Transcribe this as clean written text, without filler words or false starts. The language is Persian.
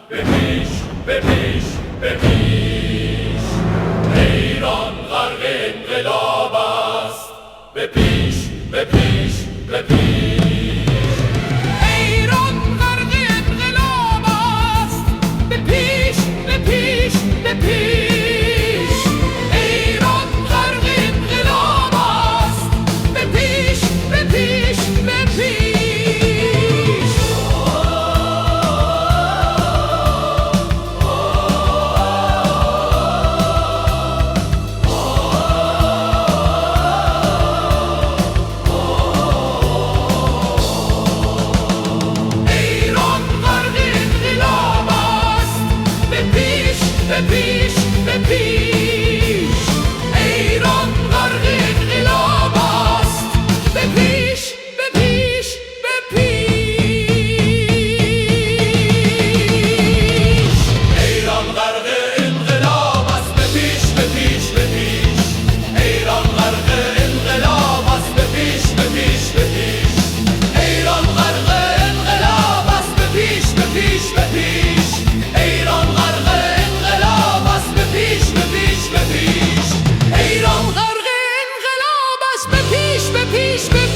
به پیش به پیش به پیش، ایران غرق انقلاب است. به پیش به پیش به پیش، ایران غرق انقلاب است. به پیش به پیش به پیش، ایران غرق انقلاب است. به پیش به پیش به پیش. به پیش به پیش، ایران غرق انقلاب است. به پیش به پیش به پیش، ایران غرق انقلاب است. به پیش به پیش به پیش، ایران غرق انقلاب است. به پیش به پیش به پیش، ایران غرق انقلاب است. به پیش به پیش به پیش، ایران غرق انقلاب است. به پیش به پیش به پیش، ایران غرق انقلاب است. به پیش به پیش به